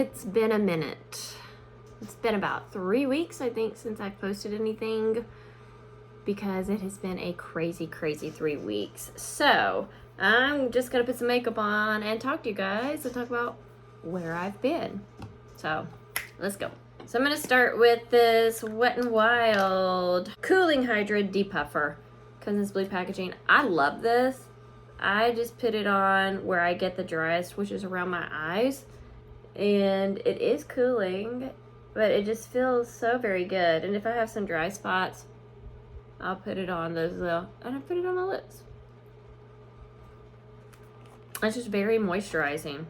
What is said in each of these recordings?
It's been a minute. It's been about 3 weeks, I think, since I've posted anything because it has been a crazy 3 weeks. So I'm just gonna put some makeup on and talk to you guys and talk about where I've been. So let's go. So I'm gonna start with this Wet n Wild Cooling Hydrate Depuffer. Comes in this blue packaging. I love this. I just put it on where I get the driest, which is around my eyes. And it is cooling, but it just feels so very good. And if I have some dry spots, I'll put it on those little, and I put it on my lips. It's just very moisturizing.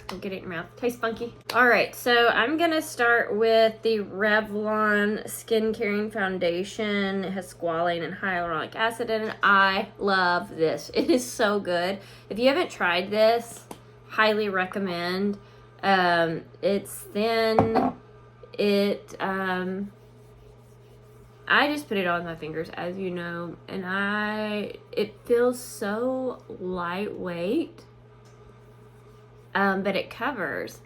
Don't get it in your mouth. Tastes funky. All right, so I'm gonna start with the Revlon Skin Caring Foundation. It has squalane and hyaluronic acid in it. I love this. It is so good. If you haven't tried this, highly recommend. It's thin. I just put it on my fingers, as you know, and it feels so lightweight. But it covers,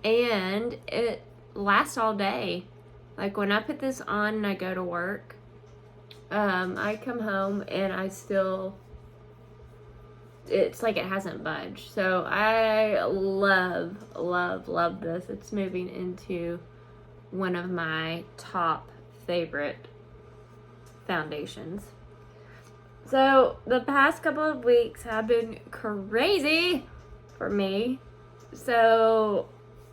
and it lasts all day. Like when I put this on and I go to work, I come home and it's like it hasn't budged. So I love this. It's moving into one of my top favorite foundations. So the past couple of weeks have been crazy for me. So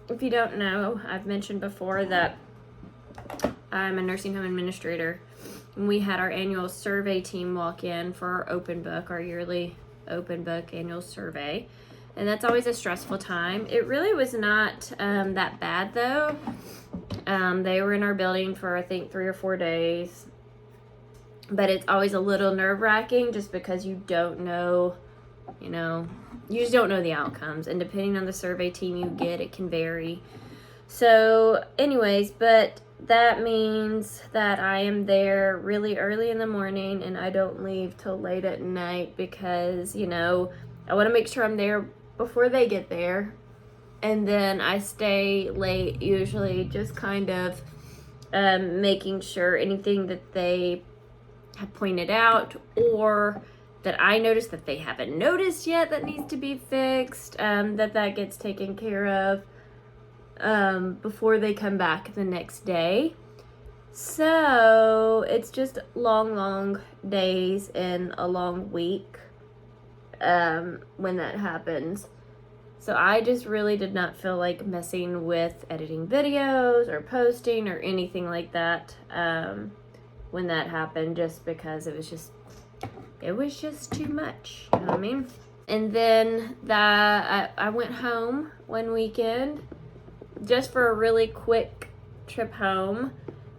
if you don't know, I've mentioned before that I'm a nursing home administrator, and we had our annual survey team walk in for our open book, our yearly open book annual survey, and that's always a stressful time. It really was not that bad though. They were in our building for I think 3 or 4 days, but it's always a little nerve-wracking just because you don't know, you just don't know the outcomes, and depending on the survey team you get, it can vary. So anyways, but that means that I am there really early in the morning and I don't leave till late at night because, I want to make sure I'm there before they get there. And then I stay late, usually just kind of making sure anything that they have pointed out or that I noticed that they haven't noticed yet that needs to be fixed, that gets taken care of before they come back the next day. So it's just long days and a long week when that happens. So I just really did not feel like messing with editing videos or posting or anything like that when that happened, just because it was just too much, you know what I mean? And then I went home one weekend just for a really quick trip home.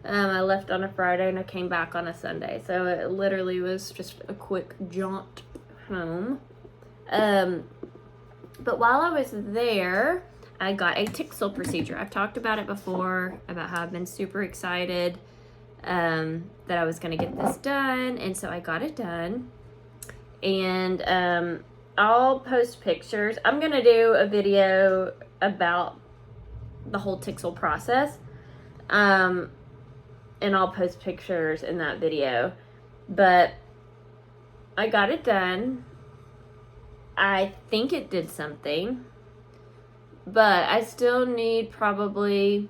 I left on a Friday and I came back on a Sunday. So it literally was just a quick jaunt home. But while I was there, I got a Tixel procedure. I've talked about it before, about how I've been super excited that I was going to get this done. And so I got it done. And I'll post pictures. I'm going to do a video about the whole Tixel process. And I'll post pictures in that video. But I got it done. I think it did something. But I still need probably,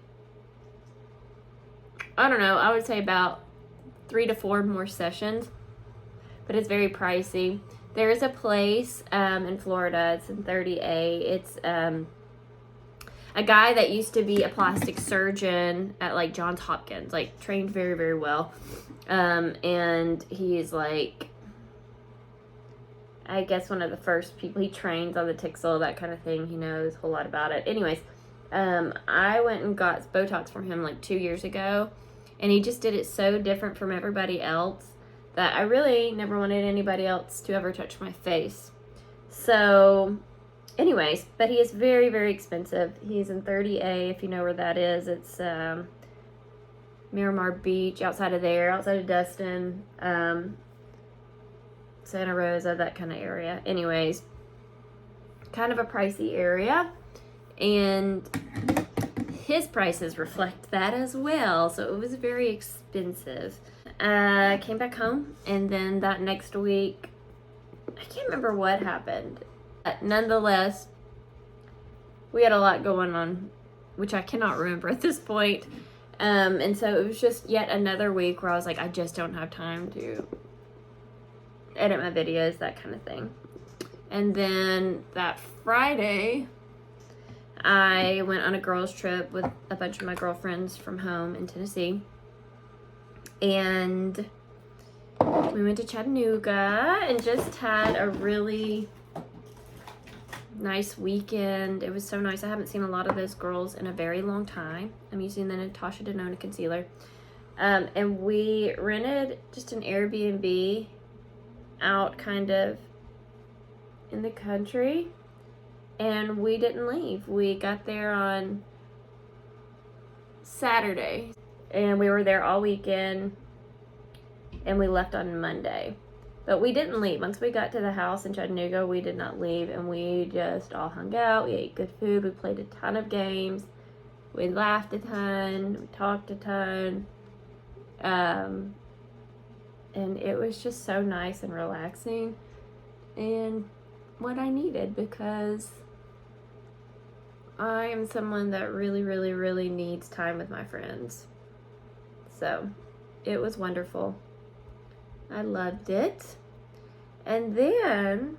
I don't know, I would say about 3 to 4 more sessions. But it's very pricey. There is a place in Florida. It's in 30A. It's a guy that used to be a plastic surgeon at like Johns Hopkins, like trained very well. And he's like, I guess one of the first people. He trains on the Tixel, that kind of thing. He knows a whole lot about it. Anyways, I went and got Botox from him like 2 years ago, and he just did it so different from everybody else that I really never wanted anybody else to ever touch my face. So anyways, but he is very expensive. He's in 30A, if you know where that is. It's Miramar Beach, outside of Destin, Santa Rosa, that kind of area. Anyways, kind of a pricey area. And his prices reflect that as well, so it was very expensive. I came back home, and then that next week, I can't remember what happened. Nonetheless, we had a lot going on, which I cannot remember at this point. And so it was just yet another week where I was like, I just don't have time to edit my videos, that kind of thing. And then that Friday, I went on a girls' trip with a bunch of my girlfriends from home in Tennessee. And we went to Chattanooga and just had a really nice weekend. It was so nice. I haven't seen a lot of those girls in a very long time. I'm using the Natasha Denona concealer. And we rented just an Airbnb out kind of in the country. And we didn't leave. We got there on Saturday. And we were there all weekend. And we left on Monday. But we didn't leave. Once we got to the house in Chattanooga, we did not leave. And we just all hung out. We ate good food. We played a ton of games. We laughed a ton. We talked a ton. And it was just so nice and relaxing. And what I needed, because I am someone that really, really, really needs time with my friends. So it was wonderful. I loved it. And then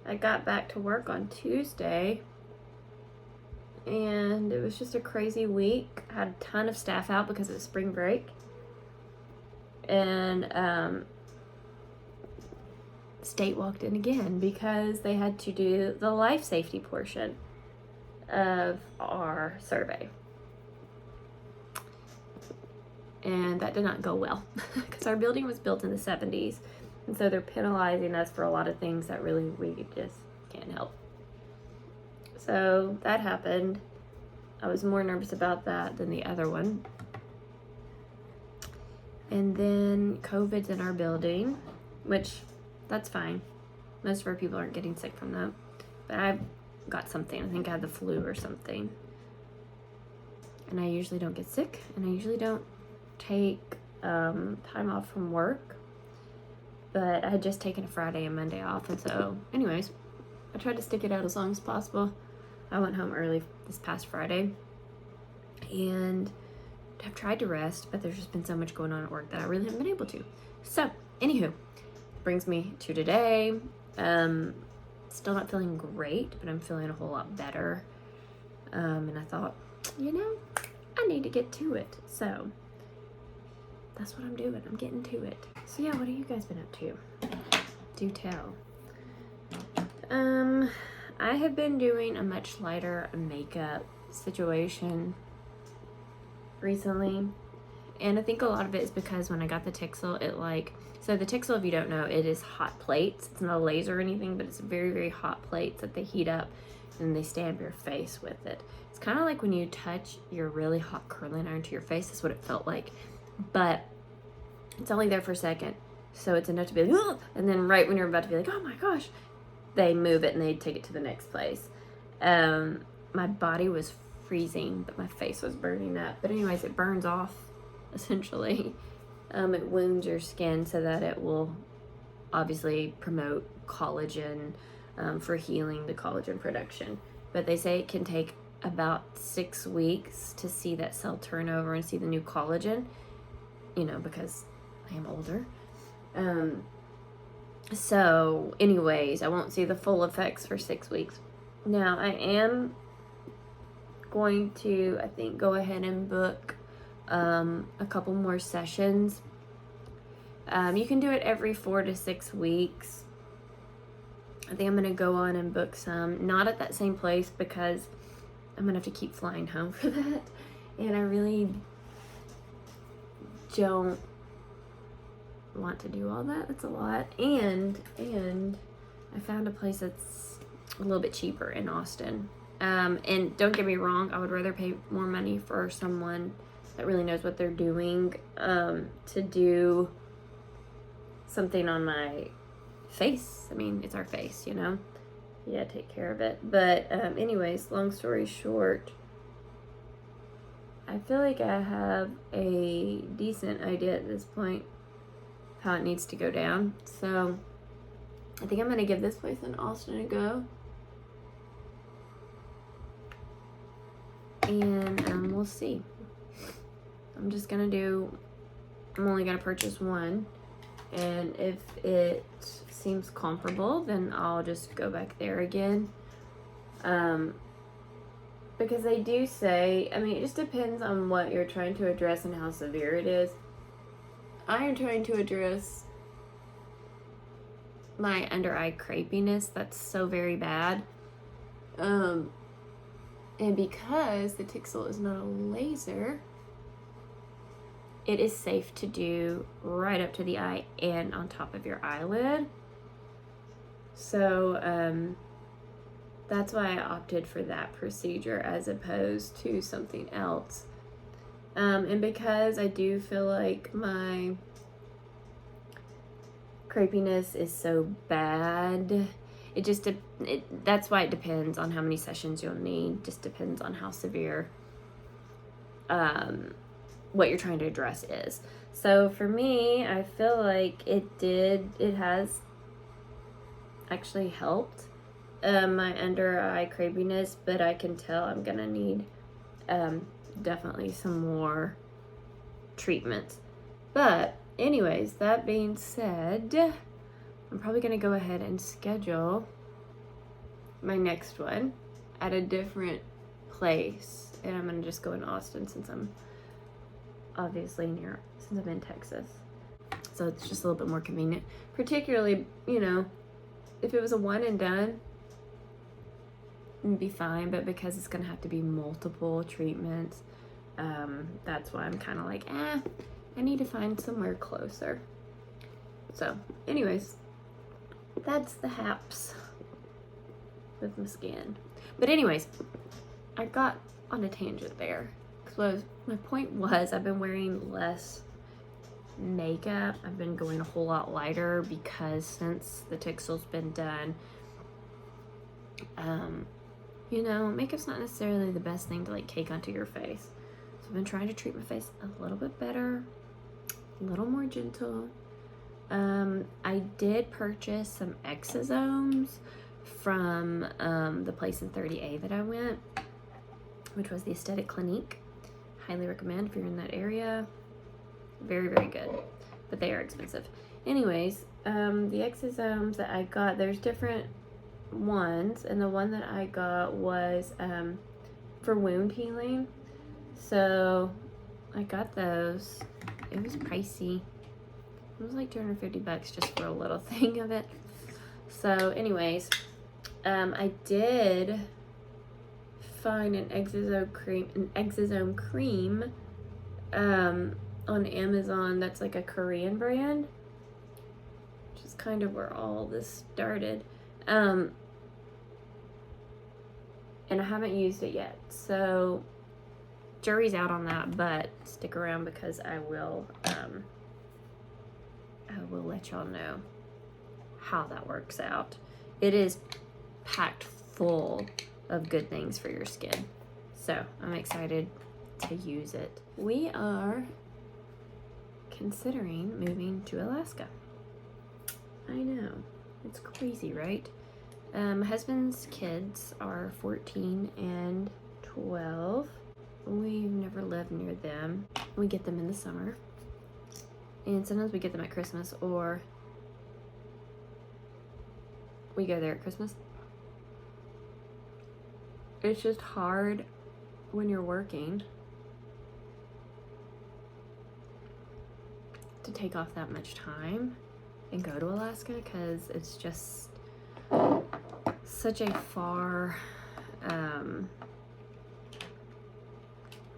I got back to work on Tuesday, and it was just a crazy week. I had a ton of staff out because of spring break. And state walked in again because they had to do the life safety portion of our survey. And that did not go well because our building was built in the 70s. And so they're penalizing us for a lot of things that really we just can't help. So that happened. I was more nervous about that than the other one. And then COVID's in our building, which that's fine. Most of our people aren't getting sick from that. But I've got something. I think I had the flu or something. And I usually don't get sick. And I usually don't take time off from work. But I had just taken a Friday and Monday off. And so, anyways, I tried to stick it out as long as possible. I went home early this past Friday. And I've tried to rest, but there's just been so much going on at work that I really haven't been able to. So, anywho, brings me to today. Still not feeling great, but I'm feeling a whole lot better. And I thought, I need to get to it. So, that's what I'm doing. I'm getting to it. So, yeah, what have you guys been up to? Do tell. I have been doing a much lighter makeup situation recently, and I think a lot of it is because when I got the Tixel, so the Tixel, if you don't know, it is hot plates. It's not a laser or anything, but it's very, very hot plates that they heat up and they stamp your face with it. It's kind of like when you touch your really hot curling iron to your face. That's what it felt like, but it's only there for a second, so it's enough to be like, ugh! And then right when you're about to be like, oh my gosh, they move it and they take it to the next place. My body was freezing, but my face was burning up. But anyways, it burns off, essentially. It wounds your skin so that it will obviously promote collagen for healing the collagen production. But they say it can take about 6 weeks to see that cell turnover and see the new collagen, because I am older. So anyways, I won't see the full effects for 6 weeks. Now, I am going to, I think, go ahead and book a couple more sessions. You can do it every 4 to 6 weeks. I think I'm going to go on and book some, not at that same place because I'm going to have to keep flying home for that. And I really don't want to do all that. That's a lot. And I found a place that's a little bit cheaper in Austin. And don't get me wrong, I would rather pay more money for someone that really knows what they're doing to do something on my face. I mean, it's our face, yeah, take care of it. But anyways, long story short, I feel like I have a decent idea at this point how it needs to go down. So I think I'm going to give this place in Austin a go. And we'll see. I'm only going to purchase one. And if it seems comparable, then I'll just go back there again. Because they do say, I mean, it just depends on what you're trying to address and how severe it is. I am trying to address my under eye crepiness. That's so very bad. And because the Tixel is not a laser, it is safe to do right up to the eye and on top of your eyelid. So, that's why I opted for that procedure as opposed to something else. And because I do feel like my crepiness is so bad, that's why it depends on how many sessions you'll need. Just depends on how severe what you're trying to address is. So for me, I feel like it has actually helped my under eye crepiness, but I can tell I'm gonna need definitely some more treatment. But anyways, that being said, I'm probably gonna go ahead and schedule my next one at a different place, and I'm gonna just go in Austin since I'm obviously since I'm in Texas, so it's just a little bit more convenient. Particularly, if it was a one and done, it'd be fine, but because it's gonna have to be multiple treatments, that's why I'm kind of like, I need to find somewhere closer. So anyways, that's the haps with my skin. But anyways, I got on a tangent there, because my point was, I've been wearing less makeup. I've been going a whole lot lighter because since the Tixel's been done, makeup's not necessarily the best thing to like cake onto your face. So I've been trying to treat my face a little bit better, a little more gentle. I did purchase some exosomes from the place in 30A that I went, which was the Aesthetic Clinique. Highly recommend if you're in that area. Very, very good, but they are expensive. Anyways, the exosomes that I got, there's different ones, and the one that I got was for wound healing. So I got those. It was pricey. It was like $250 just for a little thing of it. So anyways, I did find an exosome cream on Amazon that's like a Korean brand, which is kind of where all this started. And I haven't used it yet, so jury's out on that, but stick around because I will let y'all know how that works out. It is packed full of good things for your skin, so I'm excited to use it. We are considering moving to Alaska. I know, it's crazy, right? My husband's kids are 14 and 12. We've never lived near them. We get them in the summer, and sometimes we get them at Christmas, or we go there at Christmas. It's just hard when you're working to take off that much time and go to Alaska, because it's just such a far,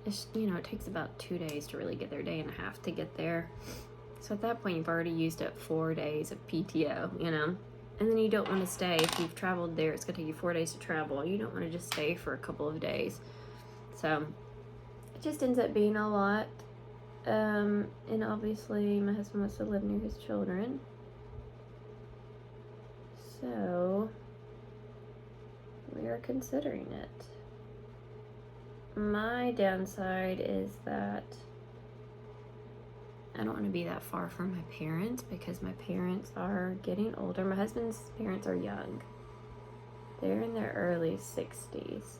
it takes about 2 days to really get there, day and a half to get there. So at that point, you've already used up 4 days of PTO, and then you don't want to stay. If you've traveled there, it's going to take you 4 days to travel. You don't want to just stay for a couple of days. So it just ends up being a lot. And obviously my husband wants to live near his children. So we are considering it. My downside is that I don't want to be that far from my parents because my parents are getting older. My husband's parents are young. They're in their early 60s.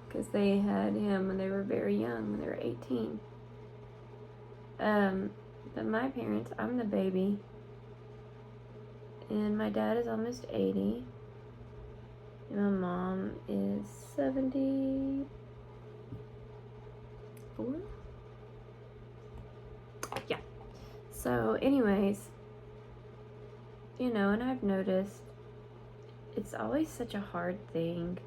Because they had him when they were very young, when they were 18. But my parents, I'm the baby. And my dad is almost 80. And my mom is 74? Yeah. So anyways, you know, and I've noticed it's always such a hard thing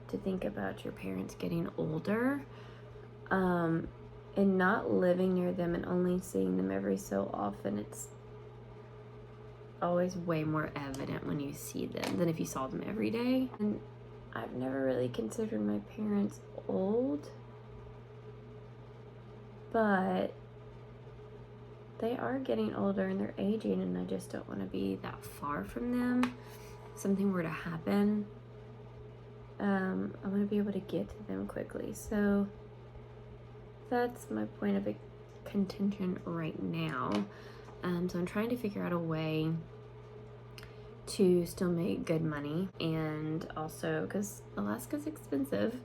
to think about your parents getting older, and not living near them and only seeing them every so often. It's always way more evident when you see them than if you saw them every day. And I've never really considered my parents old, but they are getting older and they're aging, and I just don't want to be that far from them. If something were to happen, I want to be able to get to them quickly. So that's my point of contention right now. So I'm trying to figure out a way to still make good money, and also because Alaska's expensive,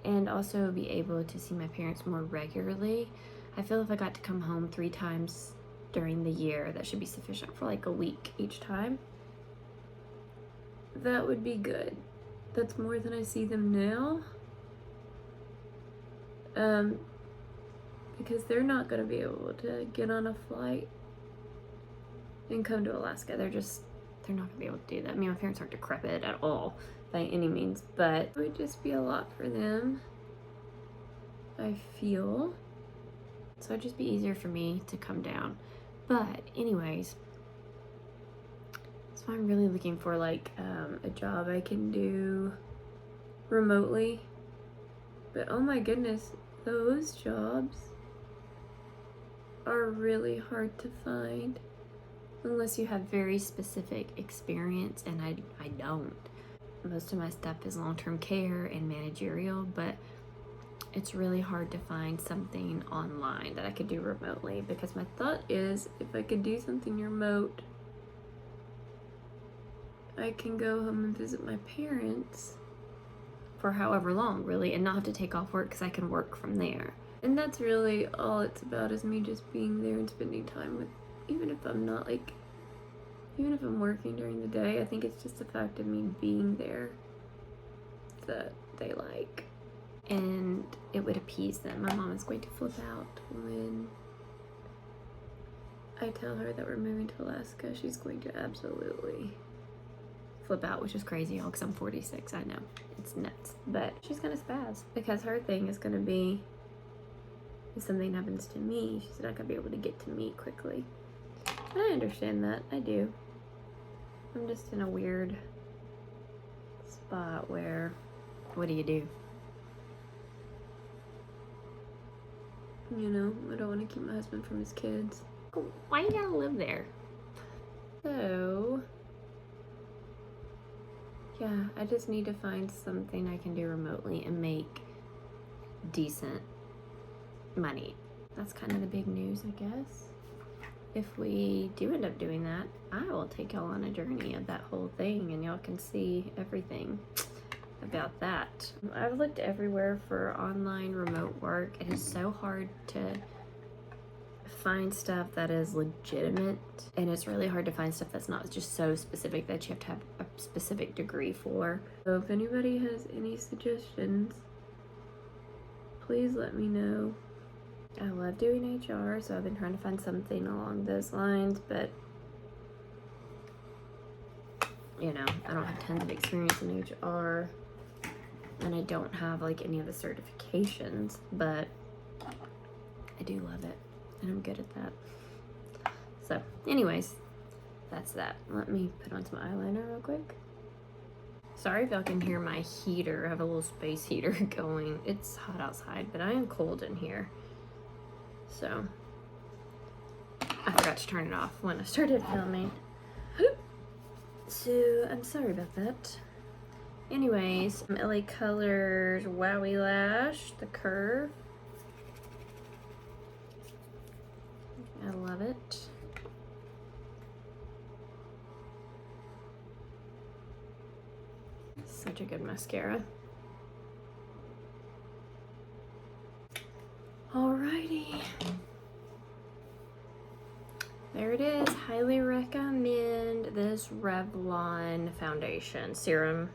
and also be able to see my parents more regularly. I feel if I got to come home 3 times during the year, that should be sufficient for like a week each time. That would be good. That's more than I see them now. Because they're not going to be able to get on a flight and come to Alaska. They're not going to be able to do that. I mean, my parents aren't decrepit at all by any means, but it would just be a lot for them, I feel. So it'd just be easier for me to come down. But anyways, so I'm really looking for like a job I can do remotely. But oh my goodness, those jobs are really hard to find unless you have very specific experience, and I don't. Most of my stuff is long-term care and managerial, but it's really hard to find something online that I could do remotely, because my thought is if I could do something remote, I can go home and visit my parents for however long, really, and not have to take off work because I can work from there. And that's really all it's about, is me just being there and spending time with, even if I'm working during the day, I think it's just the fact of me being there that they like. And it would appease them. My mom is going to flip out when I tell her that we're moving to Alaska. She's going to absolutely flip out, which is crazy, y'all, because I'm 46. I know. It's nuts. But she's going to spaz, because her thing is going to be, if something happens to me, she's not going to be able to get to me quickly. And I understand that. I do. I'm just in a weird spot where, what do you do? You know, I don't want to keep my husband from his kids. Why you gotta live there? So, yeah, I just need to find something I can do remotely and make decent money. That's kind of the big news, I guess. If we do end up doing that, I will take y'all on a journey of that whole thing, and y'all can see everything about that. I've looked everywhere for online remote work. It is so hard to find stuff that is legitimate, and it's really hard to find stuff that's not just so specific that you have to have a specific degree for. So if anybody has any suggestions, please let me know. I love doing HR, so I've been trying to find something along those lines, but you know, I don't have tons of experience in HR, and I don't have like any of the certifications, but I do love it, and I'm good at that. So anyways, that's that. Let me put on some eyeliner real quick. Sorry if y'all can hear my heater. I have a little space heater going. It's hot outside, but I am cold in here. So I forgot to turn it off when I started filming. So I'm sorry about that. Anyways, LA Colors Wowie Lash, the curve. I love it. Such a good mascara. Alrighty. There it is. Highly recommend this Revlon foundation serum.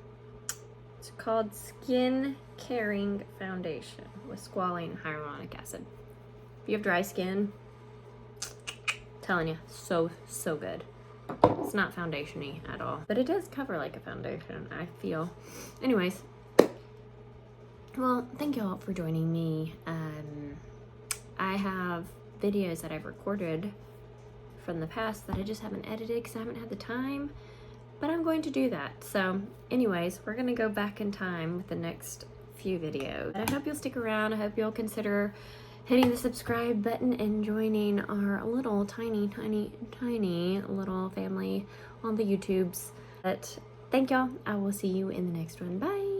It's called Skin Caring Foundation with squalane hyaluronic acid. If you have dry skin, telling you, so good. It's not foundation-y at all, but it does cover like a foundation, I feel. Anyways, well, thank you all for joining me. I have videos that I've recorded from the past that I just haven't edited because I haven't had the time, but I'm going to do that. So anyways, we're gonna go back in time with the next few videos. And I hope you'll stick around. I hope you'll consider hitting the subscribe button and joining our little tiny little family on the YouTubes. But thank y'all. I will see you in the next one. Bye.